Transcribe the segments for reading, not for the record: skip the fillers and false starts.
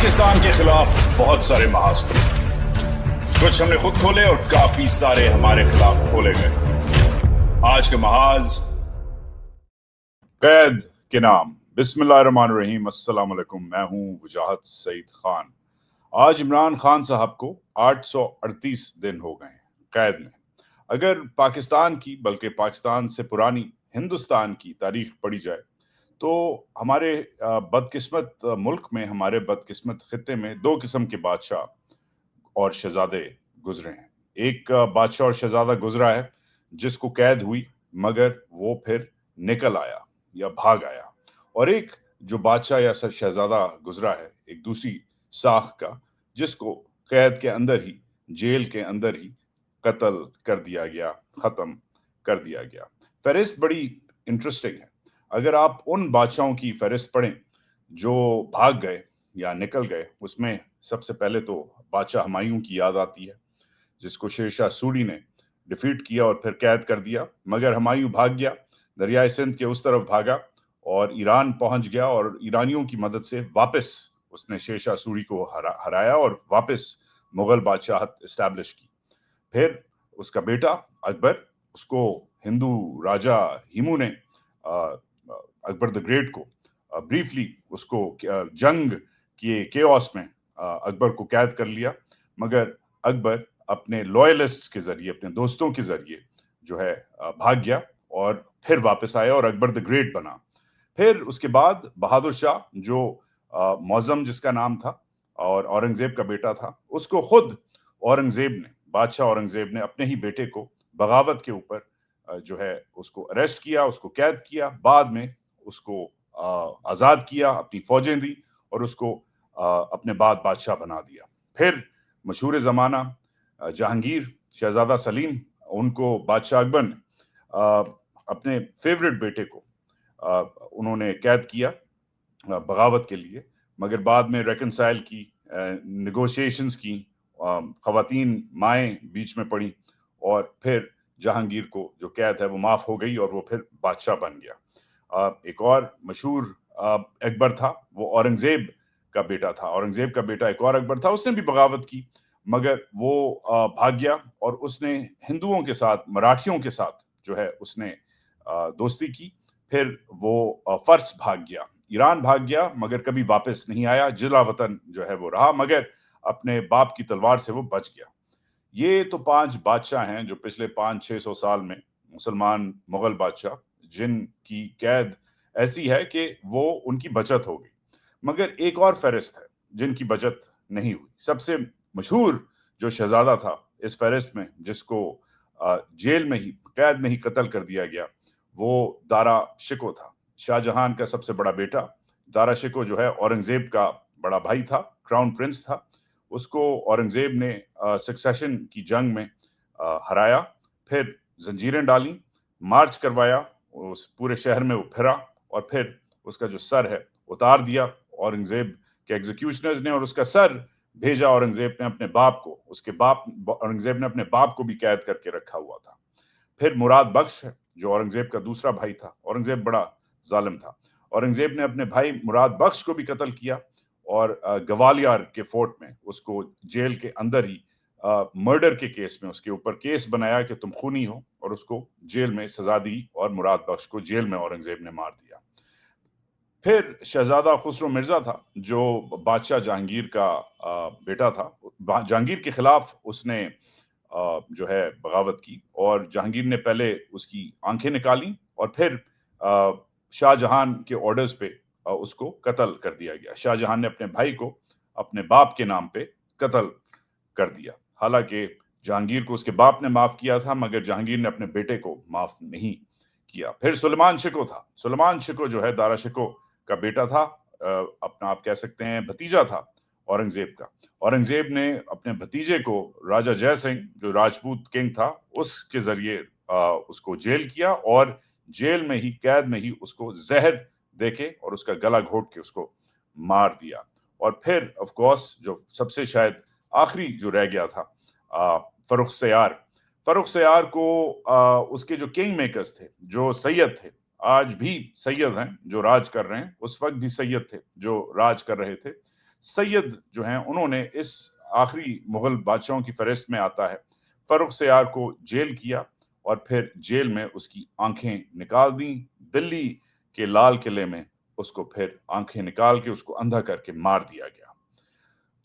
पाकिस्तान के खिलाफ बहुत सारे महाज खुले, कुछ हमने खुद खोले और काफी सारे हमारे खिलाफ खोले गए। आज के महाज कैद के नाम। बिस्मिल्लाहिर्रहमानिर्रहीम, अस्सलाम वालेकुम। मैं हूं वजाहत सईद खान। आज इमरान खान साहब को 838 दिन हो गए कैद में। अगर पाकिस्तान की बल्कि पाकिस्तान से पुरानी हिंदुस्तान की तारीख पढ़ी जाए तो हमारे बदकिस्मत मुल्क में, हमारे बदकिस्मत खित्ते में दो किस्म के बादशाह और शहजादे गुजरे हैं। एक बादशाह और शहजादा गुजरा है जिसको कैद हुई मगर वो फिर निकल आया या भाग आया, और एक जो बादशाह या शहजादा गुजरा है एक दूसरी साख का, जिसको कैद के अंदर ही, जेल के अंदर ही कत्ल कर दिया गया, खत्म कर दिया गया। फहरिस्त बड़ी इंटरेस्टिंग है। अगर आप उन बादशाहों की फहरिस्त पढ़ें जो भाग गए या निकल गए, उसमें सबसे पहले तो बादशाह हुमायूं की याद आती है, जिसको शेरशाह सूरी ने डिफीट किया और फिर कैद कर दिया। मगर हुमायूं भाग गया, दरियाए सिंध के उस तरफ भागा और ईरान पहुंच गया, और ईरानियों की मदद से वापस उसने शेरशाह सूरी को हराया और वापस मुगल बादशाहत इस्टेब्लिश की। फिर उसका बेटा अकबर, उसको हिंदू राजा हिमू ने अकबर द ग्रेट को ब्रीफली उसको जंग के केओस में अकबर को कैद कर लिया। मगर अकबर अपने लॉयलिस्ट्स के जरिए, अपने दोस्तों के जरिए जो है भाग गया और फिर वापस आया और अकबर द ग्रेट बना। फिर उसके बाद बहादुर शाह, जो मौजम जिसका नाम था और औरंगजेब का बेटा था, उसको खुद औरंगजेब ने, बादशाह औरंगजेब ने अपने ही बेटे को बगावत के ऊपर जो है उसको अरेस्ट किया, उसको कैद किया, बाद में उसको आज़ाद किया, अपनी फौजें दी और उसको अपने बाद बादशाह बना दिया। फिर मशहूर ज़माना जहांगीर, शहजादा सलीम, उनको बादशाह अकबर ने अपने फेवरेट बेटे को उन्होंने कैद किया बगावत के लिए, मगर बाद में रेकनसाइल की, नेगोशिएशंस की, ख़वातीन माएँ बीच में पड़ी और फिर जहांगीर को जो कैद है वो माफ़ हो गई और वो फिर बादशाह बन गया। एक और मशहूर अकबर था, वो औरंगजेब का बेटा था। औरंगजेब का बेटा एक और अकबर था, उसने भी बगावत की, मगर वो भाग गया और उसने हिंदुओं के साथ, मराठियों के साथ जो है उसने दोस्ती की। फिर वो फर्स भाग गया, ईरान भाग गया, मगर कभी वापस नहीं आया। जिला वतन जो है वो रहा, मगर अपने बाप की तलवार से वो बच गया। ये तो 5 बादशाह हैं जो पिछले 500-600 साल में, मुसलमान मुगल बादशाह, जिनकी कैद ऐसी है कि वो उनकी बचत हो गई। मगर एक और फहरिस्त है जिनकी बचत नहीं हुई। सबसे मशहूर जो शहजादा था इस फहरिस्त में, जिसको जेल में ही, कैद में ही कत्ल कर दिया गया, वो दारा शिको था। शाहजहां का सबसे बड़ा बेटा दारा शिको जो है औरंगजेब का बड़ा भाई था, क्राउन प्रिंस था। उसको औरंगजेब ने सक्सेशन की जंग में हराया, फिर जंजीरें डाली, मार्च करवाया, उस पूरे शहर में वो फिरा और फिर उसका जो सर है उतार दिया औरंगजेब के एग्जीक्यूशनर्स ने, और उसका सर भेजा औरंगजेब ने अपने बाप को। उसके बाप, औरंगजेब ने अपने बाप को भी कैद करके रखा हुआ था। फिर मुराद बख्श है जो औरंगजेब का दूसरा भाई था। औरंगजेब बड़ा जालिम था। औरंगजेब ने अपने भाई मुराद बख्श को भी कत्ल किया और गवालियर के फोर्ट में उसको जेल के अंदर ही मर्डर के केस में उसके ऊपर केस बनाया कि तुम खूनी हो, और उसको जेल में सजा दी और मुराद बख्श को जेल में औरंगजेब ने मार दिया। फिर शहजादा खुसरो मिर्जा था जो बादशाह जहांगीर का बेटा था। जहांगीर के खिलाफ उसने जो है बगावत की और जहांगीर ने पहले उसकी आंखें निकाली और फिर शाहजहां के ऑर्डर्स पे उसको कत्ल कर दिया गया। शाहजहां ने अपने भाई को अपने बाप के नाम पे कत्ल कर दिया। हालांकि जहांगीर को उसके बाप ने माफ किया था, मगर जहांगीर ने अपने बेटे को माफ नहीं किया। फिर सुलेमान शिको था। सुलेमान शिको जो है दारा शिको का बेटा था, अपना आप कह सकते हैं भतीजा था औरंगजेब का। औरंगजेब ने अपने भतीजे को राजा जय सिंह, जो राजपूत किंग था, उसके जरिए उसको जेल किया और जेल में ही, कैद में ही उसको जहर देके और उसका गला घोट के उसको मार दिया। और फिर ऑफ कोर्स जो सबसे शायद आखिरी जो रह गया था, फर्रुख सयार। फर्रुख सयार को उसके जो किंग मेकर्स थे, जो सैयद थे, आज भी सैयद हैं जो राज कर रहे हैं, उस वक्त भी सैयद थे जो राज कर रहे थे, سید جو ہیں انہوں نے اس آخری مغل بادشاہوں کی فہرست میں آتا ہے فروخ سیار کو جیل کیا اور پھر جیل میں اس کی آنکھیں نکال دیں. دلی کے لال قلعے میں اس کو پھر آنکھیں نکال کے اس کو اندھا کر کے مار دیا گیا.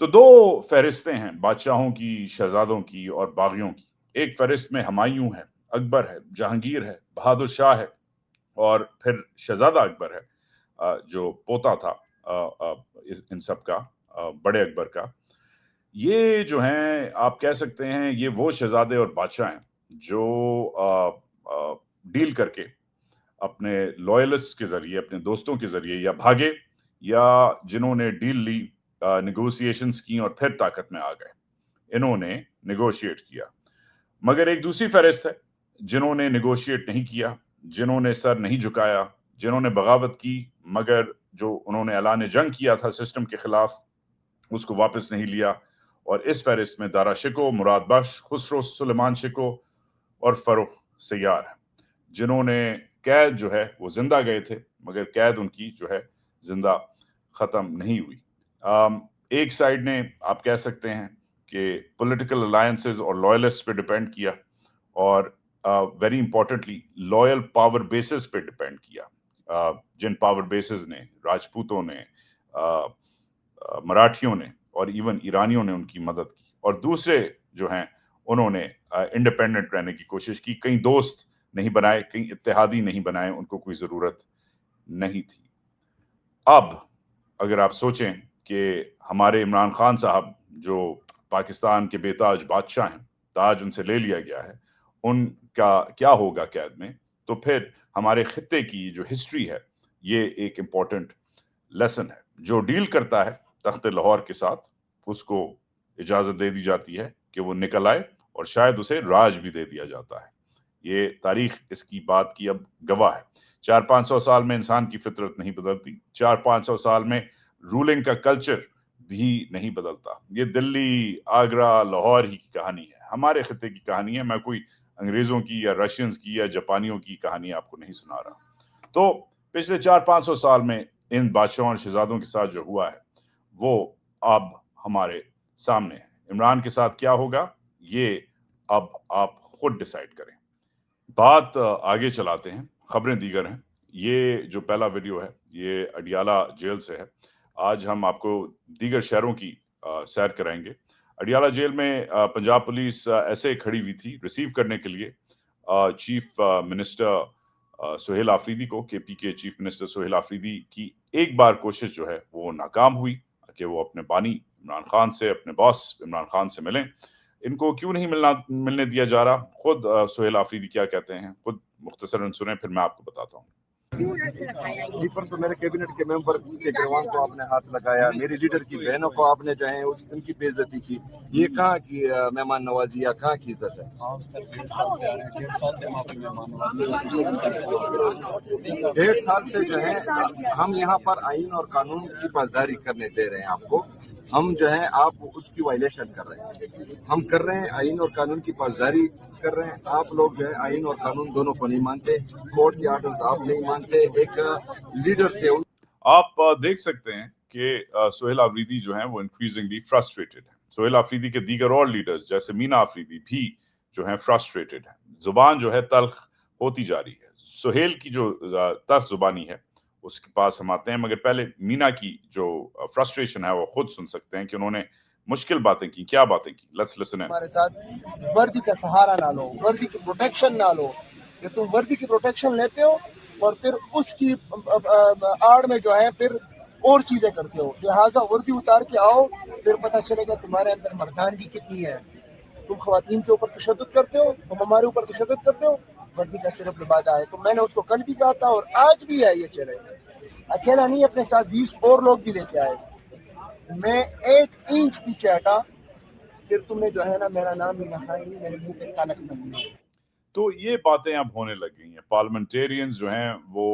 تو دو فہرستیں ہیں بادشاہوں کی, شہزادوں کی اور باغیوں کی. ایک فہرست میں ہمایوں ہے, اکبر ہے, جہانگیر ہے, بہادر شاہ ہے اور پھر شہزادہ اکبر ہے جو پوتا تھا ان سب کا, بڑے اکبر کا. یہ جو ہیں آپ کہہ سکتے ہیں یہ وہ شہزادے اور بادشاہ ہیں جو ڈیل کر کے اپنے لوئلسٹ کے ذریعے, اپنے دوستوں کے ذریعے یا بھاگے, یا جنہوں نے ڈیل لی, نیگوسیشنز کی اور پھر طاقت میں آ گئے. انہوں نے نیگوشیٹ کیا. مگر ایک دوسری فہرست ہے جنہوں نے نیگوشیٹ نہیں کیا, جنہوں نے سر نہیں جھکایا, جنہوں نے بغاوت کی مگر جو انہوں نے اعلان جنگ کیا تھا سسٹم کے خلاف اس کو واپس نہیں لیا. اور اس فہرست میں دارا شکو, مراد بخش, خسرو سلیمان شکو اور فروخ سیار, جنہوں نے قید جو ہے وہ زندہ گئے تھے مگر قید ان کی جو ہے زندہ ختم نہیں ہوئی. ایک سائیڈ نے آپ کہہ سکتے ہیں کہ پولیٹیکل الائنسز اور لوئلسٹ پہ ڈیپینڈ کیا, اور very importantly loyal power bases پہ ڈیپینڈ کیا, جن پاور بیسز نے راجپوتوں نے, مراٹھیوں نے اور ایون ایرانیوں نے ان کی مدد کی. اور دوسرے جو ہیں انہوں نے انڈیپینڈنٹ رہنے کی کوشش کی, کہیں دوست نہیں بنائے, کہیں اتحادی نہیں بنائے, ان کو کوئی ضرورت نہیں تھی. اب اگر آپ سوچیں کہ ہمارے عمران خان صاحب جو پاکستان کے بے تاج بادشاہ ہیں, تاج ان سے لے لیا گیا ہے, ان کا کیا ہوگا قید میں, تو پھر ہمارے خطے کی جو ہسٹری ہے یہ ایک امپورٹنٹ لیسن ہے. جو ڈیل کرتا ہے تخت لاہور کے ساتھ اس کو اجازت دے دی جاتی ہے کہ وہ نکل آئے, اور شاید اسے راج بھی دے دیا جاتا ہے. یہ تاریخ اس کی بات کی اب گواہ ہے. 400-500 سال میں انسان کی فطرت نہیں بدلتی, 400-500 سال میں رولنگ کا کلچر بھی نہیں بدلتا. یہ دلی, آگرہ, لاہور ہی کی کہانی ہے, ہمارے خطے کی کہانی ہے. میں کوئی انگریزوں کی یا رشینز کی یا جاپانیوں کی کہانی آپ کو نہیں سنا رہا. تو پچھلے 400-500 سال میں ان بادشاہوں اور شہزادوں کے ساتھ جو ہوا ہے وہ اب ہمارے سامنے ہے. عمران کے ساتھ کیا ہوگا یہ اب آپ خود ڈیسائیڈ کریں. بات آگے چلاتے ہیں, خبریں دیگر ہیں. یہ جو پہلا ویڈیو ہے یہ اڈیالہ جیل سے ہے. آج ہم آپ کو دیگر شہروں کی سیر کرائیں گے. اڈیالہ جیل میں پنجاب پولیس ایسے کھڑی ہوئی تھی ریسیو کرنے کے لیے چیف منسٹر سہیل آفریدی کو. کے پی کے چیف منسٹر سہیل آفریدی کی ایک بار کوشش جو ہے وہ ناکام ہوئی کہ وہ اپنے بانی عمران خان سے, اپنے باس عمران خان سے ملیں. ان کو کیوں نہیں ملنے دیا جا رہا, خود سہیل آفریدی کیا کہتے ہیں, خود مختصراً سنیں پھر میں آپ کو بتاتا ہوں. تو میرے کیبنٹ کے ممبر کے جوان کو آپ نے ہاتھ لگایا, میری لیڈر کی بہنوں کو آپ نے جو ہے ان کی بے عزتی کی. یہ کہاں کی مہمان نوازی یا کہاں کی عزت ہے؟ 1.5 سال سے جو ہے ہم یہاں پر آئین اور قانون کی پاسداری کرنے دے رہے ہیں آپ کو. ہم جو ہے آپ اس کی وائلیشن کر رہے ہیں. ہم کر رہے ہیں آئین اور قانون کی پاسداری کر رہے ہیں. آپ لوگ جو ہے آئین اور قانون دونوں کو نہیں مانتے, کورٹ کے آرڈرز آپ نہیں مانتے. ایک لیڈر سے آپ دیکھ سکتے ہیں کہ سہیل آفریدی جو ہیں وہ انکریزنگلی فرسٹریٹڈ ہیں. سہیل آفریدی کے دیگر اور لیڈرز جیسے مینا آفریدی بھی جو ہیں فرسٹریٹڈ ہیں. زبان جو ہے تلخ ہوتی جا رہی ہے. سہیل کی جو تلخ زبانی ہے اس کے پاس ہم آتے ہیں, مگر پہلے مینا کی جو فرسٹریشن ہے وہ خود سن سکتے ہیں کہ انہوں نے مشکل باتیں کی. کیا باتیں کی, لیٹس لسن. ہمارے ساتھ وردی کا سہارا نہ لو, وردی کی پروٹیکشن نہ لو. کہ تم وردی کی پروٹیکشن لیتے ہو اور پھر اس کی آڑ میں جو ہے پھر اور چیزیں کرتے ہو. لہٰذا وردی اتار کے آؤ, پھر پتہ چلے گا تمہارے اندر مردانگی کتنی ہے. تم خواتین کے اوپر تشدد کرتے ہو, تم ہمارے اوپر تشدد کرتے ہو. وردی کا صرف لبادہ ہے. تو میں نے اس کو کل بھی کہا تھا اور آج بھی ہے. یہ چلے اکیلا نہیں, اپنے ساتھ 20 اور لوگ بھی لے کے آئے. میں 1 انچ پیچھے ہٹا پھر تم نے جو ہے نا میرا نام ہی نہ نہیں, میرے منہ پہ تالک نہیں. تو یہ باتیں اب ہونے لگ گئی ہیں. پارلیمنٹیرینز جو ہیں وہ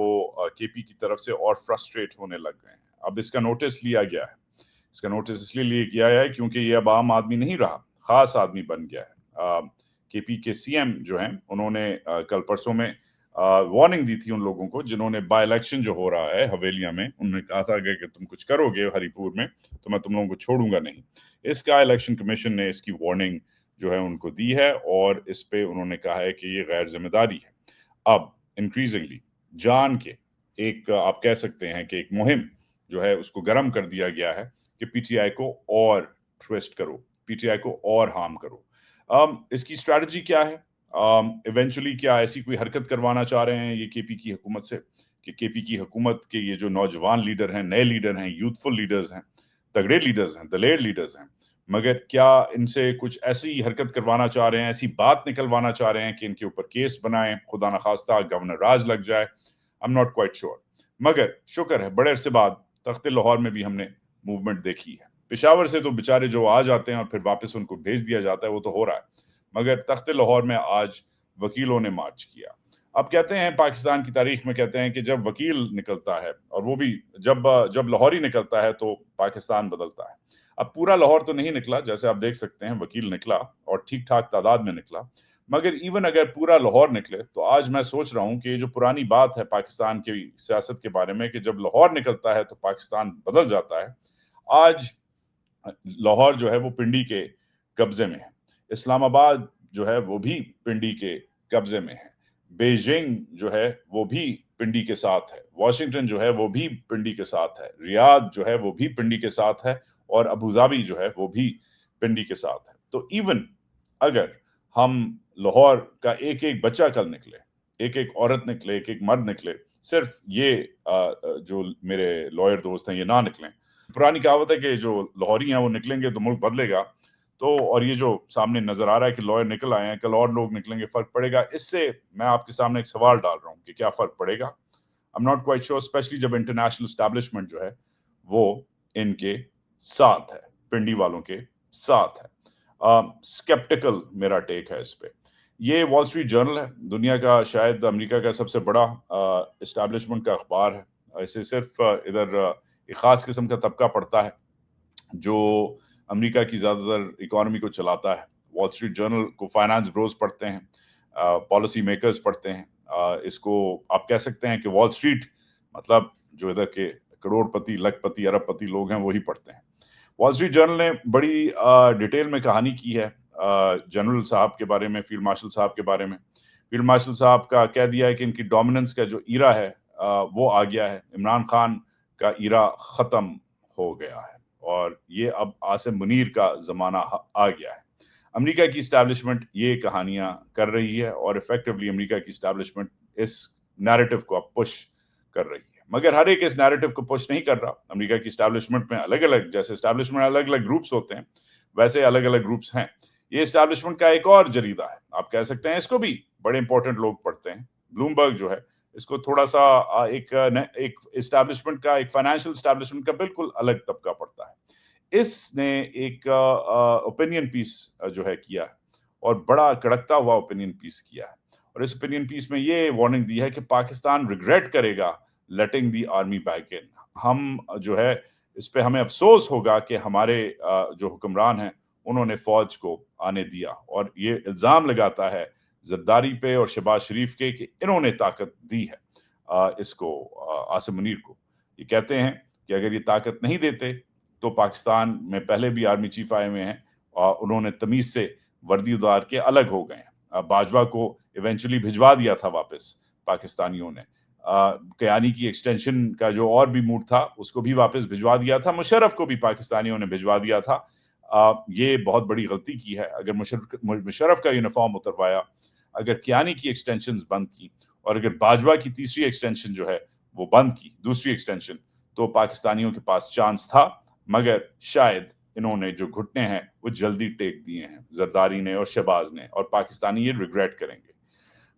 کے پی کی طرف سے اور فرسٹریٹ ہونے لگ گئے ہیں. اب اس کا نوٹس لیا گیا ہے. اس کا نوٹس اس لیے لیا گیا ہے کیونکہ یہ اب عام آدمی نہیں رہا, خاص آدمی بن گیا ہے. کے پی کے سی ایم جو ہیں انہوں نے کل پرسوں میں वार्निंग दी थी उन लोगों को जिन्होंने बाय इलेक्शन जो हो रहा है हवेलिया में, उन्होंने कहा था कि तुम कुछ करोगे हरिपुर में तो मैं तुम लोगों को छोड़ूंगा नहीं। इसका इलेक्शन कमीशन ने इसकी वार्निंग जो है उनको दी है और इस पे उन्होंने कहा है कि ये गैर जिम्मेदारी है। अब इंक्रीजिंगली जान के एक आप कह सकते हैं कि एक मुहिम जो है उसको गर्म कर दिया गया है कि पीटीआई को और ट्विस्ट करो, पीटीआई को और हार्म करो। इसकी स्ट्रैटेजी क्या है? इवेंचुअली क्या ऐसी कोई हरकत करवाना चाह रहे हैं ये केपी की हुकूमत से कि केपी की हुकूमत के ये जो नौजवान लीडर हैं, नए लीडर हैं, यूथफुल लीडर्स हैं, तगड़े लीडर्स हैं, दलेर लीडर्स हैं, मगर क्या इनसे कुछ ऐसी हरकत करवाना चाह रहे हैं, ऐसी बात निकलवाना चाह रहे हैं कि इनके ऊपर केस बनाएं, खुदा न खास्ता गवर्नर राज लग जाए? I am not quite sure. मगर शुक्र है बड़े अरसे बाद तख्ते लाहौर में भी हमने मूवमेंट देखी है। पेशावर से तो बेचारे जो आ जाते हैं और फिर वापस उनको भेज दिया जाता है वो तो हो रहा है, मगर तख्ते लाहौर में आज वकीलों ने मार्च किया। अब कहते हैं पाकिस्तान की तारीख में कहते हैं कि जब वकील निकलता है और वो भी जब लाहौरी निकलता है तो पाकिस्तान बदलता है। अब पूरा लाहौर तो नहीं निकला, जैसे आप देख सकते हैं वकील निकला और ठीक ठाक तादाद में निकला, मगर इवन अगर पूरा लाहौर निकले तो आज मैं सोच रहा हूं कि ये जो पुरानी बात है पाकिस्तान की सियासत के बारे में कि जब लाहौर निकलता है तो पाकिस्तान बदल जाता है, आज लाहौर जो है वो पिंडी के कब्जे में है, इस्लामाबाद जो है वो भी पिंडी के कब्जे में है, बेजिंग जो है वो भी पिंडी के साथ है, वॉशिंगटन जो है वो भी पिंडी के साथ है, रियाद जो है वो भी पिंडी के साथ है और अबू धाबी जो है वो भी पिंडी के साथ है। तो इवन अगर हम लाहौर का एक एक बच्चा कल निकले, एक एक औरत निकले, एक एक मर्द निकले, सिर्फ ये जो मेरे लॉयर दोस्त हैं ये ना निकलें, पुरानी कहावत है कि जो लाहौरी हैं वो निकलेंगे तो मुल्क बदलेगा, तो और ये जो सामने नजर आ रहा है कि लॉयर निकल आए हैं, कल और लोग निकलेंगे, फर्क पड़ेगा? इससे मैं आपके सामने एक सवाल डाल रहा हूँ कि क्या फर्क पड़ेगा? I am not quite sure, specially जब इंटरनेशनल एस्टैब्लिशमेंट जो है वो इनके साथ है, पिंडी वालों के साथ है। स्केप्टिकल मेरा टेक है इस पे। ये वॉल स्ट्रीट जर्नल है, दुनिया का शायद अमेरिका का सबसे बड़ा एस्टैब्लिशमेंट का अखबार है। इसे सिर्फ इधर एक खास किस्म का तबका पड़ता है जो अमेरिका की ज्यादातर इकोनॉमी को चलाता है। वॉल स्ट्रीट जर्नल को फाइनेंस ब्रोज पढ़ते हैं, पॉलिसी मेकर्स पढ़ते हैं। इसको आप कह सकते हैं कि वॉल स्ट्रीट मतलब जो इधर के करोड़पति, लखपति, अरबपति लोग हैं वही पढ़ते हैं। वॉल स्ट्रीट जर्नल ने बड़ी डिटेल में कहानी की है जनरल साहब के बारे में, फील्ड मार्शल साहब के बारे में। फील्ड मार्शल साहब का कह दिया है कि इनकी डोमिनेंस का जो ईरा है वो आ गया है, इमरान खान का ईरा खत्म हो गया है और ये अब आसिम मुनीर का जमाना आ गया है। अमेरिका की इस्टेब्लिशमेंट ये कहानियां कर रही है और इफेक्टिवली अमेरिका की इस्टेब्लिशमेंट इस नैरेटिव को अब पुश कर रही है, मगर हर एक इस नैरेटिव को पुश नहीं कर रहा। अमेरिका की इस्टेब्लिशमेंट में अलग अलग, जैसे इस्टेब्लिशमेंट अलग अलग ग्रुप्स होते हैं वैसे अलग अलग ग्रुप्स हैं। ये इस्टेब्लिशमेंट का एक और जरीदा है, आप कह सकते हैं, इसको भी बड़े इंपॉर्टेंट लोग पढ़ते हैं। ब्लूमबर्ग जो है इसको थोड़ा सा एक इस्टेब्लिशमेंट का, एक फाइनेंशियल इस्टेब्लिशमेंट का बिल्कुल अलग तबका पड़ता है। इसने एक ओपिनियन पीस जो है किया है और बड़ा कड़कता हुआ ओपिनियन पीस किया है और इस ओपिनियन पीस में ये वार्निंग दी है कि पाकिस्तान रिग्रेट करेगा letting the army back in. हम जो है इस पे हमें अफसोस होगा कि हमारे जो हुक्मरान हैं उन्होंने फौज को आने दिया, और ये इल्जाम लगाता है जरदारी पे और शहबाज शरीफ के कि इन्होंने ताकत दी है इसको आसिम मुनीर को। ये कहते हैं कि अगर ये ताकत नहीं देते तो पाकिस्तान में पहले भी आर्मी चीफ आए हुए हैं और उन्होंने तमीज से वर्दी उतार के अलग हो गए हैं। बाजवा को इवेंचुअली भिजवा दिया था वापस पाकिस्तानियों ने, कयानी की एक्सटेंशन का जो और भी मूड था उसको भी वापस भिजवा दिया था, मुशर्रफ को भी पाकिस्तानियों ने भिजवा दिया था। ये बहुत बड़ी गलती की है। अगर मुशर्रफ का यूनिफॉर्म उतरवाया, अगर कियानी की एक्सटेंशन बंद की और अगर बाजवा की तीसरी एक्सटेंशन जो है वो बंद की, दूसरी एक्सटेंशन, तो पाकिस्तानियों के पास चांस था, मगर शायद इन्होंने जो घुटने हैं वो जल्दी टेक दिए हैं जरदारी ने और शहबाज ने, और पाकिस्तानी ये रिग्रेट करेंगे।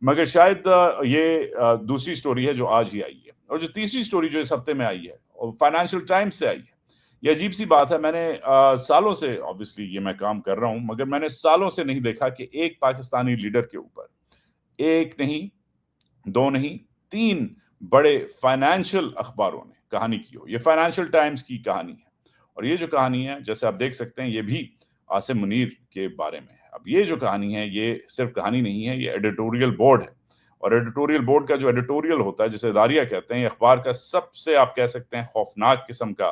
मगर शायद ये दूसरी स्टोरी है जो आज ही आई है, और जो तीसरी स्टोरी जो इस हफ्ते में आई है और फाइनेंशियल टाइम्स से आई है। ये अजीब सी बात है, मैंने सालों से, ऑब्वियसली ये मैं काम कर रहा हूं, मगर मैंने सालों से नहीं देखा कि एक पाकिस्तानी लीडर के ऊपर एक नहीं, दो नहीं, 3 बड़े फाइनेंशियल अखबारों ने कहानी की हो। ये फाइनेंशियल टाइम्स की कहानी है, और ये जो कहानी है जैसे आप देख सकते हैं ये भी आसिम मुनीर के बारे में है। अब ये जो कहानी है ये सिर्फ कहानी नहीं है, ये एडिटोरियल बोर्ड है, اور ایڈیٹوریل بورڈ کا جو ایڈیٹوریل ہوتا ہے جسے اداریہ کہتے ہیں، یہ اخبار کا سب سے آپ کہہ سکتے ہیں خوفناک قسم کا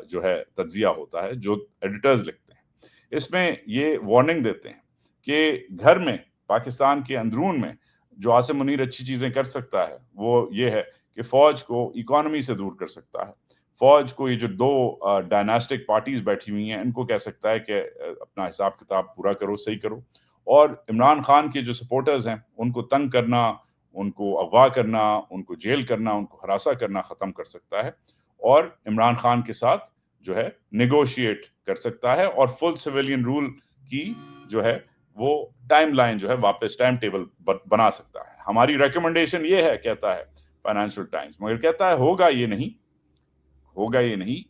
جو ہے تجزیہ ہوتا ہے جو ایڈیٹرز لکھتے ہیں۔ اس میں یہ وارننگ دیتے ہیں کہ گھر میں پاکستان کے اندرون میں جو عاصم منیر اچھی چیزیں کر سکتا ہے وہ یہ ہے کہ فوج کو اکانومی سے دور کر سکتا ہے، فوج کو یہ جو دو ڈائناسٹک پارٹیز بیٹھی ہوئی ہیں ان کو کہہ سکتا ہے کہ اپنا حساب کتاب پورا کرو، صحیح کرو، اور عمران خان کے جو سپورٹرز ہیں ان کو تنگ کرنا، ان کو اغوا کرنا، ان کو جیل کرنا، ان کو ہراساں کرنا ختم کر سکتا ہے، اور عمران خان کے ساتھ جو ہے نیگوشیٹ کر سکتا ہے، اور فل سویلین رول کی جو ہے وہ ٹائم لائن جو ہے واپس ٹائم ٹیبل بنا سکتا ہے۔ ہماری ریکمنڈیشن یہ ہے، کہتا ہے فائنینشل ٹائمز، مگر کہتا ہے ہوگا یہ نہیں،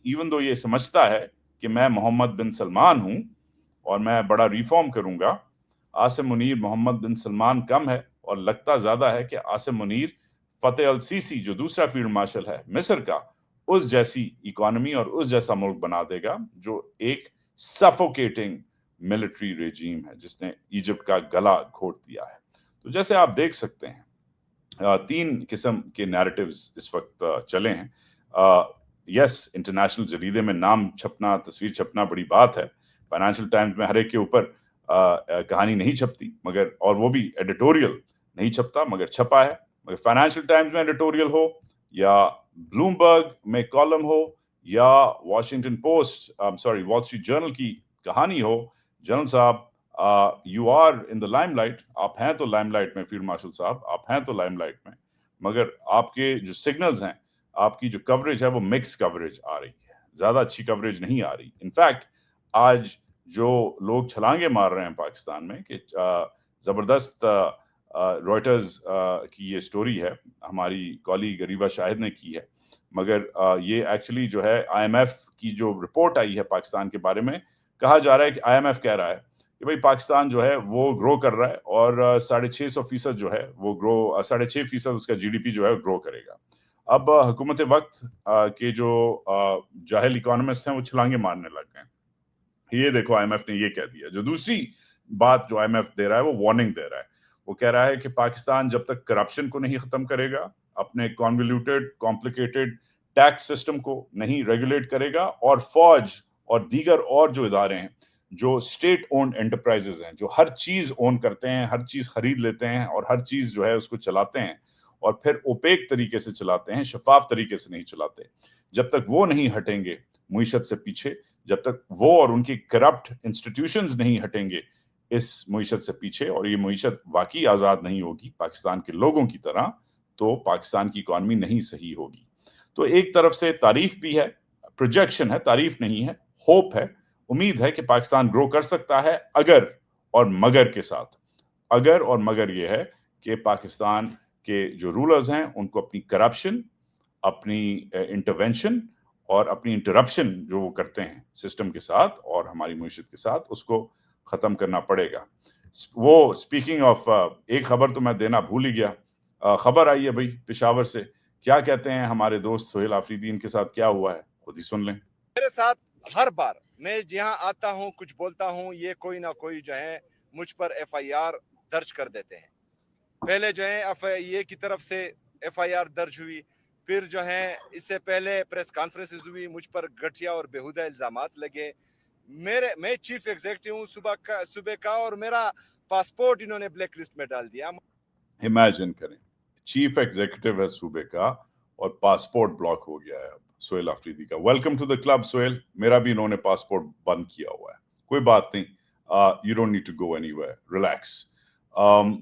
ایون دو یہ سمجھتا ہے کہ میں محمد بن سلمان ہوں اور میں بڑا ریفارم کروں گا۔ عاصم منیر محمد بن سلمان کم ہے، اور لگتا زیادہ ہے کہ عاصم منیر فتح السیسی جو دوسرا فیلڈ مارشل ہے مصر کا، اس جیسی اکانومی اور اس جیسا ملک بنا دے گا جو ایک سفوکیٹنگ ملٹری ریجیم ہے جس نے ایجپٹ کا گلا گھونٹ دیا ہے۔ تو جیسے آپ دیکھ سکتے ہیں 3 قسم کے نیریٹیوز اس وقت چلے ہیں۔ یس، انٹرنیشنل جریدے میں نام چھپنا، تصویر چھپنا بڑی بات ہے، فائنینشیل ٹائمز میں ہر ایک کے اوپر کہانی نہیں چھپتی، مگر اور وہ بھی ایڈیٹوریل نہیں چھپتا، مگر چھپا ہے۔ مگر فائنینشیل ٹائمز میں ایڈیٹوریل ہو، یا بلومبرگ میں کالم ہو، یا Washington Post Wall Street Journal کی کہانی ہو، جنرل صاحب you are in the limelight, آپ ہیں تو لائم لائٹ میں، فیلڈ مارشل صاحب آپ ہیں تو لائم لائٹ میں، مگر آپ کے جو سگنلز ہیں، آپ کی جو کوریج ہے وہ مکس کوریج آ رہی ہے، زیادہ اچھی کوریج نہیں آ رہی۔ انفیکٹ آج جو لوگ چھلانگے مار رہے ہیں پاکستان میں کہ زبردست روئٹرز کی یہ سٹوری ہے، ہماری کالی غریبہ شاہد نے کی ہے، مگر یہ ایکچولی جو ہے آئی ایم ایف کی جو رپورٹ آئی ہے پاکستان کے بارے میں، کہا جا رہا ہے کہ آئی ایم ایف کہہ رہا ہے کہ بھئی پاکستان جو ہے وہ گرو کر رہا ہے، اور 650% جو ہے وہ گرو، 6.5% اس کا جی ڈی پی جو ہے گرو کرے گا۔ اب حکومت وقت کے جو جاہل اکانومسٹ ہیں وہ چھلانگے مارنے لگ گئے ہیں، یہ دیکھو آئی ایم ایف نے یہ کہہ دیا۔ جو دوسری بات جو آئی ایم ایف دے رہا ہے وہ وارننگ دے رہا ہے، وہ کہہ رہا ہے کہ پاکستان جب تک کرپشن کو نہیں ختم کرے گا، اپنے کانولیوٹیڈ کمپلیکیٹڈ ٹیکس سسٹم کو نہیں ریگولیٹ کرے گا، اور فوج اور دیگر اور جو ادارے ہیں جو اسٹیٹ اونڈ انٹرپرائزز ہیں، جو ہر چیز اون کرتے ہیں، ہر چیز خرید لیتے ہیں، اور ہر چیز جو ہے اس کو چلاتے ہیں، اور پھر اوپیک طریقے سے چلاتے ہیں، شفاف طریقے سے نہیں چلاتے، جب تک وہ نہیں ہٹیں گے معیشت سے پیچھے، جب تک وہ اور ان کی کرپٹ انسٹیٹیوشنز نہیں ہٹیں گے اس معیشت سے پیچھے، اور یہ معیشت واقعی آزاد نہیں ہوگی پاکستان کے لوگوں کی طرح، تو پاکستان کی اکانومی نہیں صحیح ہوگی۔ تو ایک طرف سے تعریف بھی ہے، پروجیکشن ہے، تعریف نہیں ہے، ہوپ ہے، امید ہے کہ پاکستان گرو کر سکتا ہے، اگر اور مگر کے ساتھ۔ اگر اور مگر یہ ہے کہ پاکستان کے جو رولرز ہیں ان کو اپنی کرپشن، اپنی انٹرونشن اور اپنی انٹرپشن جو وہ کرتے ہیں سسٹم کے ساتھ اور ہماری معیشت کے ساتھ، اس کو ختم کرنا پڑے گا۔ وہ اسپیکنگ آف، ایک خبر تو میں دینا بھول ہی گیا، خبر آئی ہے بھائی پشاور سے، کیا کہتے ہیں ہمارے دوست سہیل آفریدی، ان کے ساتھ کیا ہوا ہے خود ہی سن لیں۔ میرے ساتھ ہر بار میں جہاں آتا ہوں کچھ بولتا ہوں، یہ کوئی نہ کوئی جو ہے مجھ پر ایف آئی آر درج کر دیتے ہیں۔ پہلے جو ہے ایف آئی اے کی طرف سے ایف آئی آر درج ہوئی، پھر جو ہے اس سے پہلے پریس کانفرنسز ہوئی، مجھ پر گھٹیا اور بیہودہ الزامات لگے۔ میں چیف ایگزیکٹو ہوں صوبے کا، اور میرا پاسپورٹ انہوں نے بلیک لسٹ میں ڈال دیا۔ امیجن کریں، چیف ایگزیکٹو ہے صوبے کا اور پاسپورٹ بلاک ہو گیا ہے اب سہیل آفریدی کا۔ Welcome to the club Sohail, میرا بھی انہوں نے پاسپورٹ بند کیا ہوا ہے، کوئی بات نہیں، you don't need to go anywhere, relax.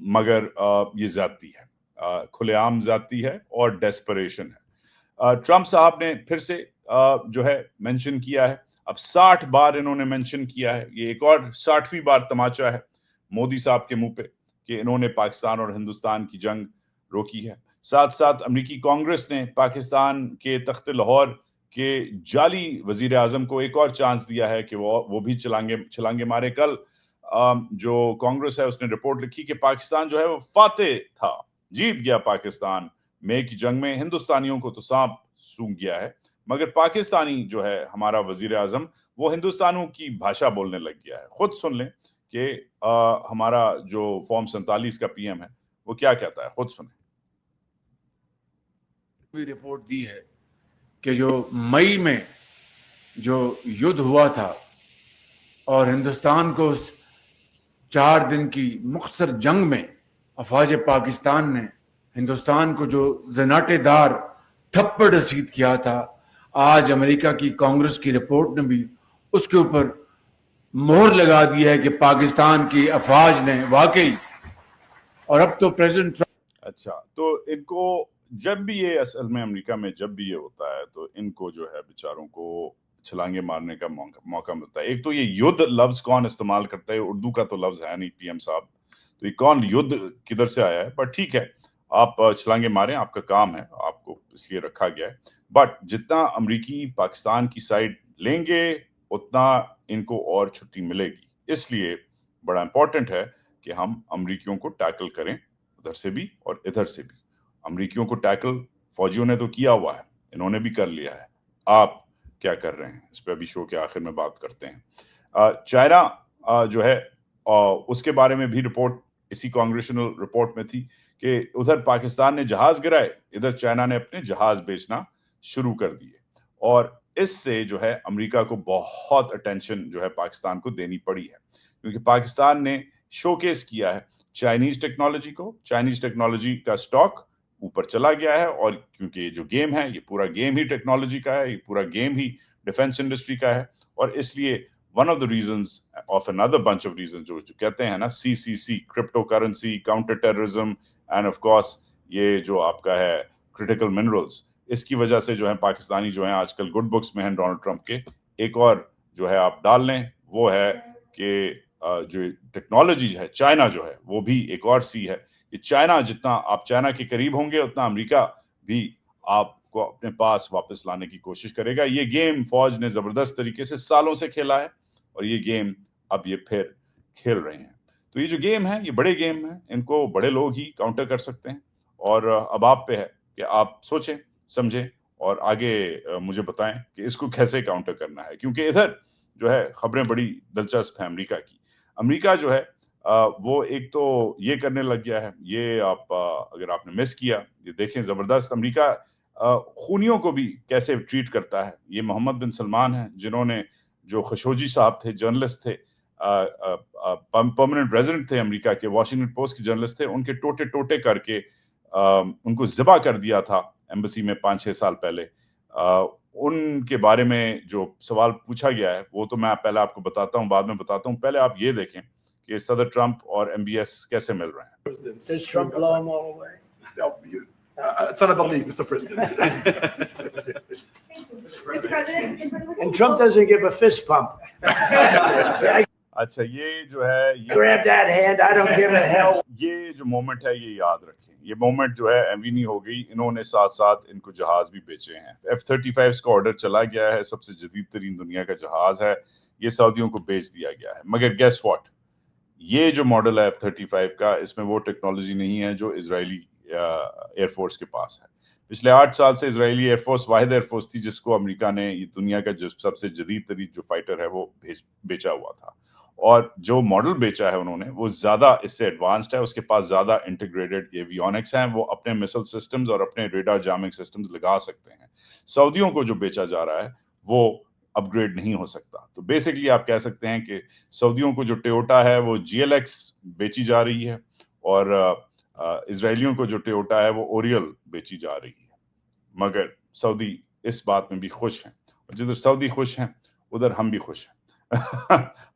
مگر یہ زیادتی ہے، کھلے عام زیادتی ہے اور ڈیسپریشن ہے۔ ٹرمپ صاحب نے پھر سے جو ہے مینشن کیا ہے، اب 60 بار انہوں نے مینشن کیا ہے، یہ ایک اور 60ویں بار تماچا ہے مودی صاحب کے منہ پہ کہ انہوں نے پاکستان اور ہندوستان کی جنگ روکی ہے۔ ساتھ ساتھ امریکی کانگریس نے پاکستان کے تخت لاہور کے جعلی وزیر اعظم کو ایک اور چانس دیا ہے کہ وہ بھی چھلانگے مارے۔ کل جو کانگریس ہے اس نے رپورٹ لکھی کہ پاکستان جو ہے وہ فاتح تھا، جیت گیا پاکستان میں کی جنگ میں، ہندوستانیوں کو تو سانپ سونگھ گیا ہے، مگر پاکستانی جو ہے ہمارا وزیر اعظم وہ ہندوستانیوں کی بھاشا بولنے لگ گیا ہے۔ خود سن لیں کہ ہمارا جو فارم 47 کا پی ایم ہے وہ کیا کہتا ہے خود سنیں. بھی رپورٹ دی ہے کہ جو مئی میں جو یدھ ہوا تھا اور ہندوستان کو اس 4 دن کی مختصر جنگ میں افواج پاکستان نے ہندوستان کو جو زناٹے دار تھپڑ رسید کیا تھا، آج امریکہ کی کانگریس کی رپورٹ نے بھی اس کے اوپر مہر لگا دی ہے کہ پاکستان کی افواج نے واقعی. اور اب تو پریزیڈنٹ اچھا، تو ان کو جب بھی یہ اصل میں امریکہ میں جب بھی یہ ہوتا ہے تو ان کو جو ہے بیچاروں کو چھلانگے مارنے کا موقع ملتا ہے. ایک تو یہ یدھ لفظ کون استعمال کرتا ہے، اردو کا تو لفظ ہے نہیں پی ایم صاحب، تو یہ کون یدھ کدھر سے آیا ہے. بٹ ٹھیک ہے، آپ چھلانگے ماریں، آپ کا کام ہے، آپ کو اس لیے رکھا گیا ہے. بٹ جتنا امریکی پاکستان کی سائڈ لیں گے اتنا ان کو اور چھٹی ملے گی. اس لیے بڑا امپورٹنٹ ہے کہ ہم امریکیوں کو ٹیکل کریں، ادھر سے بھی اور ادھر سے بھی. امریکیوں کو ٹیکل فوجیوں نے تو کیا ہوا ہے، انہوں نے بھی کر لیا ہے. آپ کیا کر رہے ہیں اس پہ ابھی شو کے آخر میں بات کرتے ہیں. چائنا جو ہے اس کے بارے میں بھی رپورٹ اسی کانگریشنل رپورٹ میں تھی کہ ادھر پاکستان نے جہاز گرائے، ادھر چائنا نے اپنے جہاز بیچنا شروع کر دیے. اور اس سے جو ہے امریکہ کو بہت اٹینشن جو ہے پاکستان کو دینی پڑی ہے، کیونکہ پاکستان نے شو کیس کیا ہے چائنیز ٹیکنالوجی کو. چائنیز ٹیکنالوجی کا سٹاک اوپر چلا گیا ہے، اور کیونکہ یہ جو گیم ہے یہ پورا گیم ہی ٹیکنالوجی کا ہے، یہ پورا گیم ہی ڈیفense انڈسٹری کا ہے. اور اس لیے one of the reasons of another bunch of reasons جو کہتے ہیں نا CCC crypto currency, counter terrorism, and of course یہ جو آپ کا ہے کریٹیکل منرلز، اس کی وجہ سے جو ہے پاکستانی جو ہیں آج کل گڈ بکس میں ہیں ڈونلڈ ٹرمپ کے. ایک اور جو ہے آپ ڈال لیں وہ ہے کہ جو ٹیکنالوجی ہے چائنا جو ہے وہ بھی ایک اور سی ہے کہ چائنا جتنا آپ چائنا کے قریب ہوں گے اتنا امریکہ بھی آپ کو اپنے پاس واپس لانے کی کوشش کرے گا. یہ گیم فوج نے زبردست طریقے سے سالوں سے کھیلا ہے اور یہ گیم اب یہ پھر کھیل رہے ہیں. تو یہ جو گیم ہے یہ بڑے گیم ہیں، ان کو بڑے لوگ ہی کاؤنٹر کر سکتے ہیں. اور اب آپ پہ ہے کہ آپ سوچیں سمجھیں اور آگے مجھے بتائیں کہ اس کو کیسے کاؤنٹر کرنا ہے. کیونکہ ادھر جو ہے خبریں بڑی دلچسپ ہیں امریکہ کی. امریکہ جو ہے وہ ایک تو یہ کرنے لگ گیا ہے، یہ آپ اگر آپ نے مس کیا یہ دیکھیں زبردست. امریکہ خونیوں کو بھی کیسے ٹریٹ کرتا ہے. یہ محمد بن سلمان ہیں جنہوں نے، جو خشوجی صاحب تھے، جرنلسٹ تھے، پرماننٹ ریزیڈنٹ تھے امریکہ کے، واشنگٹن پوسٹ کے جرنلسٹ تھے، ان کے ٹوٹے ٹوٹے کر کے ان کو ذبح کر دیا تھا ایمبسی میں 5-6 سال پہلے. ان کے بارے میں جو سوال پوچھا گیا ہے وہ تو میں پہلے آپ کو بتاتا ہوں، بعد میں بتاتا ہوں. پہلے آپ یہ دیکھیں کہ صدر ٹرمپ اور MBS کیسے مل رہے ہیں. Does Trump blow them all away? No, it's another league, Mr. President. Mr. President, and Trump doesn't give a fist pump. I اچھا، یہ جو ہے grab that hand. I don't give a hell. یہ جو مومنٹ ہے یہ یاد رکھیں. یہ مومنٹ جو ہے ایوینی ہو گئی. انہوں نے ساتھ ساتھ ان کو جہاز بھی بیچے ہیں. F-35 کا آرڈر چلا گیا ہے، سب سے جدید ترین دنیا کا جہاز ہے، یہ سعودیوں کو بیچ دیا گیا ہے. مگر گیس واٹ، یہ جو ماڈل ہے F-35 کا، اس میں وہ ٹیکنالوجی نہیں ہے جو اسرائیلی ایئر فورس کے پاس ہے. پچھلے 8 سال سے اسرائیلی ایئر فورس واحد ایئر فورس تھی جس کو امریکہ نے یہ دنیا کا جو سب سے جدید ترین جو فائٹر ہے وہ بیچا ہوا تھا. اور جو ماڈل بیچا ہے انہوں نے وہ زیادہ اس سے ایڈوانسڈ ہے، اس کے پاس زیادہ انٹیگریٹڈ ایویونکس ہیں، وہ اپنے مسل سسٹمز اور اپنے ریڈار جامنگ سسٹمز لگا سکتے ہیں. سعودیوں کو جو بیچا جا رہا ہے وہ اپ گریڈ نہیں ہو سکتا. تو بیسکلی آپ کہہ سکتے ہیں کہ سعودیوں کو جو ٹیوٹا ہے وہ GLX بیچی جا رہی ہے، اور اسرائیلیوں کو جو ٹیوٹا ہے وہ اوریل بیچی جا رہی ہے. مگر سعودی اس بات میں بھی خوش ہیں، اور جدھر سعودی خوش ہیں ادھر ہم بھی خوش ہیں.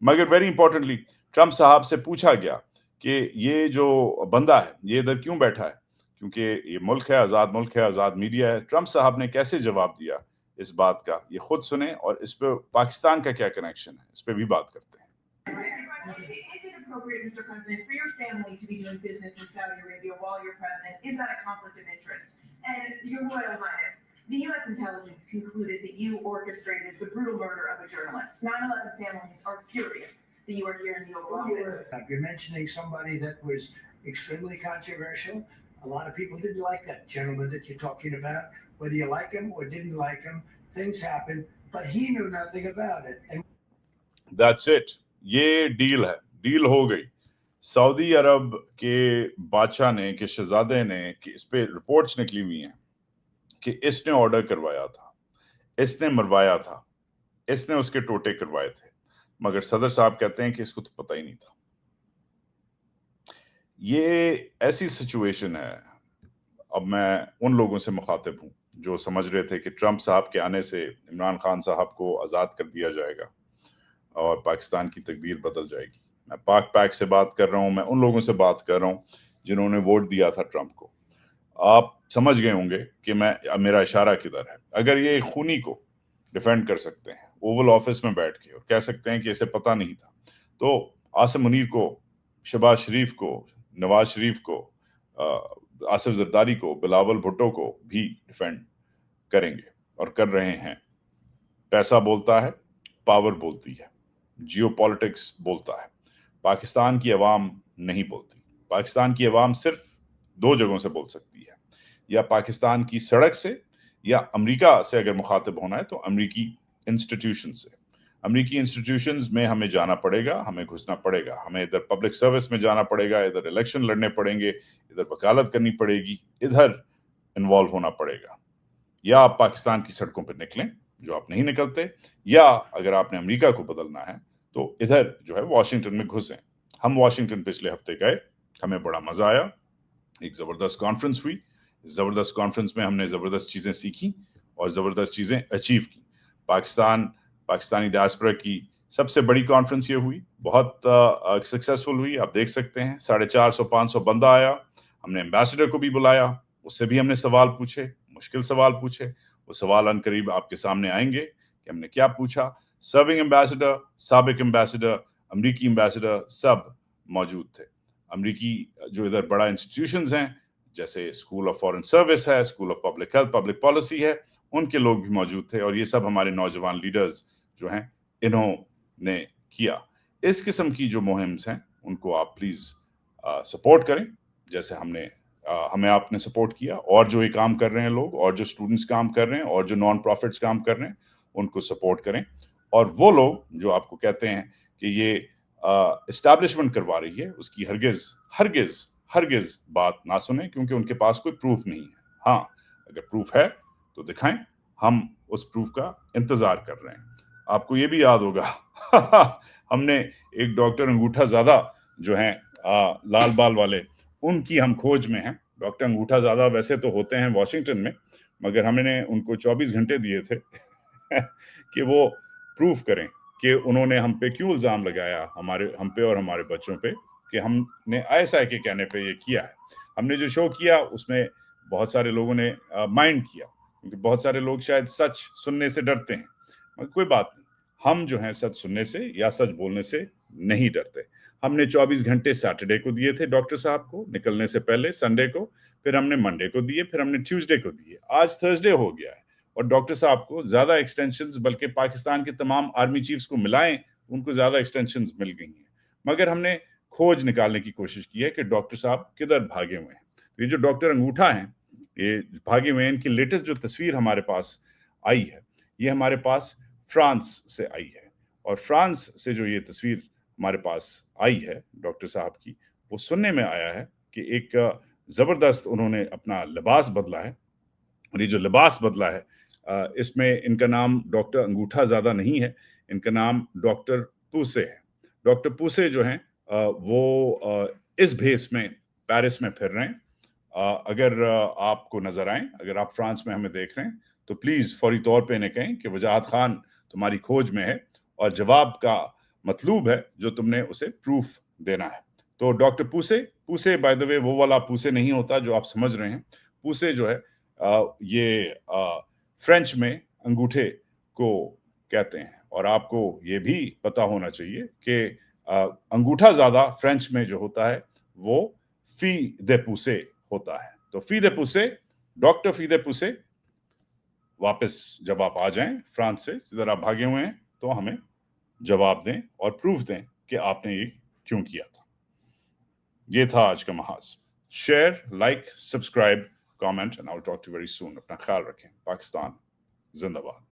مگر ویری امپورٹنٹلی ٹرمپ صاحب سے پوچھا گیا کہ یہ جو بندہ ہے یہ ادھر کیوں بیٹھا ہے، کیونکہ یہ ملک ہے، آزاد ملک ہے، آزاد میڈیا ہے. ٹرمپ صاحب نے کیسے جواب دیا اس بات کا یہ خود سنیں، اور اس پہ پاکستان کا کیا کنیکشن ہے اس پہ بھی بات کرتے ہیں. Is it appropriate, Mr. President, for your family to be doing business in Saudi Arabia while you're president? Is that a conflict of interest? And Your Royal Highness, the U.S. intelligence concluded that you orchestrated the brutal murder of a journalist. 9/11 families are furious that you are here in the Oval Office. You're mentioning somebody that was extremely controversial. A lot of people didn't like that gentleman that you're talking about. Whether you like him or didn't like him, things happened, but he knew nothing about it. And That's it. یہ deal ہے، deal ہو گئی. Saudi अरब के बादशाह ने, के शहजादे ने, कि इस पे रिपोर्ट्स निकली हुई हैं कि इसने ऑर्डर करवाया था, इसने मरवाया था, इसने उसके टोटे करवाए थे, मगर सदर साहब कहते हैं कि इसको तो पता ही नहीं था। ये ऐसी सिचुएशन है, अब मैं उन लोगों से मुखातिब हूँ जो समझ रहे थे कि ट्रंप साहब के आने से इमरान खान साहब को आज़ाद कर दिया जाएगा और पाकिस्तान की तकदीर बदल जाएगी। मैं पाक पैक से बात कर रहा हूँ, मैं उन लोगों से बात कर रहा हूँ जिन्होंने वोट दिया था ट्रंप को। आप समझ गए होंगे कि मेरा इशारा किधर है। अगर ये खूनी को डिफेंड कर सकते हैं ओवल ऑफिस में बैठ के और कह सकते हैं कि इसे पता नहीं था, तो आसिम मुनीर को, शहबाज शरीफ को, नवाज शरीफ को, आसिफ जरदारी को, बिलावल भुट्टो को भी डिफेंड करेंगे और कर रहे हैं। पैसा बोलता है, पावर बोलती है, जियोपॉलिटिक्स बोलता है। पाकिस्तान की अवाम नहीं बोलती। पाकिस्तान की अवाम सिर्फ दो जगहों से बोल सकती है, या पाकिस्तान की सड़क से, या अमेरिका से अगर मुखातिब होना है तो अमेरिकी इंस्टीट्यूशन से। अमेरिकी इंस्टीट्यूशंस में हमें जाना पड़ेगा, हमें घुसना पड़ेगा, हमें इधर पब्लिक सर्विस में जाना पड़ेगा, इधर इलेक्शन लड़ने पड़ेंगे, इधर वकालत करनी पड़ेगी, इधर इन्वॉल्व होना पड़ेगा। या आप पाकिस्तान की सड़कों पर निकलें, जो आप नहीं निकलते, या अगर आपने अमेरिका को बदलना है तो इधर जो है वॉशिंगटन में घुसें। हम वॉशिंगटन पिछले हफ्ते गए, हमें बड़ा मजा आया, एक जबरदस्त कॉन्फ्रेंस हुई। जबरदस्त कॉन्फ्रेंस में हमने जबरदस्त चीजें सीखी और जबरदस्त चीजें अचीव की। पाकिस्तानी डायस्पोरा की सबसे बड़ी कॉन्फ्रेंस ये हुई, बहुत सक्सेसफुल हुई। आप देख सकते हैं 450-500 बंदा आया। हमने एम्बेसडर को भी बुलाया, उससे भी हमने सवाल पूछे, मुश्किल सवाल पूछे। वो सवाल अनकरीब आपके सामने आएंगे कि हमने क्या पूछा। सर्विंग एम्बेसडर, साबिक एम्बेसडर, अमरीकी एम्बेसडर सब मौजूद थे। अमरीकी जो इधर बड़ा इंस्टीट्यूशंस हैं, जैसे स्कूल ऑफ फॉरेन सर्विस है, school of public health, public policy है, उनके लोग भी मौजूद थे। और ये सब हमारे नौजवान लीडर्स जो हैं, इन्होंने किया। इस किस्म की जो मुहिम्स हैं उनको आप प्लीज सपोर्ट करें, जैसे हमें आपने सपोर्ट किया। और जो ये काम कर रहे हैं लोग, और जो स्टूडेंट्स काम कर रहे हैं, और जो नॉन प्रॉफिट्स काम कर रहे हैं, उनको सपोर्ट करें। और वो लोग जो आपको कहते हैं कि ये एस्टैब्लिशमेंट करवा रही है, उसकी हरगिज बात ना सुने, क्योंकि उनके पास कोई प्रूफ नहीं है। हाँ, अगर प्रूफ है तो दिखाएं, हम उस प्रूफ का इंतजार कर रहे हैं। आपको ये भी याद होगा हमने एक डॉक्टर अंगूठा ज्यादा जो हैं लाल बाल वाले, उनकी हम खोज में हैं। डॉक्टर अंगूठा ज्यादा वैसे तो होते हैं वॉशिंगटन में, मगर हमने उनको 24 घंटे दिए थे कि वो प्रूफ करें कि उन्होंने हम पे क्यों इल्जाम लगाया, हम पे और हमारे बच्चों पे, कि हमने ISI के कहने पे ये किया है। हमने जो शो किया उसमें बहुत सारे लोगों ने माइंड किया, क्योंकि बहुत सारे लोग शायद सच सुनने से डरते हैं, मगर कोई बात नहीं, हम जो हैं सच सुनने से या सच बोलने से नहीं डरते। हमने 24 घंटे सैटरडे को दिए थे डॉक्टर साहब को निकलने से पहले, संडे को, फिर हमने मंडे को दिए, फिर हमने ट्यूसडे को दिए, आज थर्सडे हो गया है। और डॉक्टर साहब को ज्यादा एक्सटेंशंस, बल्कि पाकिस्तान के तमाम आर्मी चीफ्स को मिलाएं, उनको ज्यादा एक्सटेंशंस मिल गई हैं। मगर हमने खोज निकालने की कोशिश की है कि डॉक्टर साहब किधर भागे हुए हैं। तो ये जो डॉक्टर अंगूठा हैं, ये भागे हुए हैं, इनकी लेटेस्ट जो तस्वीर हमारे पास आई है, ये हमारे पास फ्रांस से आई है। और फ्रांस से जो ये तस्वीर हमारे पास आई है डॉक्टर साहब की, वो सुनने में आया है कि एक जबरदस्त उन्होंने अपना लिबास बदला है। और ये जो लिबास बदला है, इसमें इनका नाम डॉक्टर अंगूठा ज्यादा नहीं है, इनका नाम डॉक्टर पूसे है। डॉक्टर पूसे जो हैं वो इस भेस में पेरिस में फिर रहे हैं। अगर आपको नजर आए, अगर आप फ्रांस में हमें देख रहे हैं, तो प्लीज फौरी तौर पे इन्हें कहें कि वजाहत खान तुम्हारी खोज में है और जवाब का मतलूब है जो तुमने उसे प्रूफ देना है। तो डॉक्टर पूसे बाय द वे वो वाला पूसे नहीं होता जो आप समझ रहे हैं। पूसे जो है ये फ्रेंच में अंगूठे को कहते हैं। और आपको ये भी पता होना चाहिए कि अंगूठा ज्यादा फ्रेंच में जो होता है वो फी दे पूसे होता है। तो फी दे पूसे, डॉक्टर फी दे पूसे, वापस जब आप आ जाएं फ्रांस से, जिधर आप भागे हुए हैं, तो हमें जवाब दें और प्रूफ दें कि आपने ये क्यों किया था। ये था आज का महाज। Share, like, subscribe, comment and I will talk to you very soon. अपना ख्याल रखें। पाकिस्तान जिंदाबाद।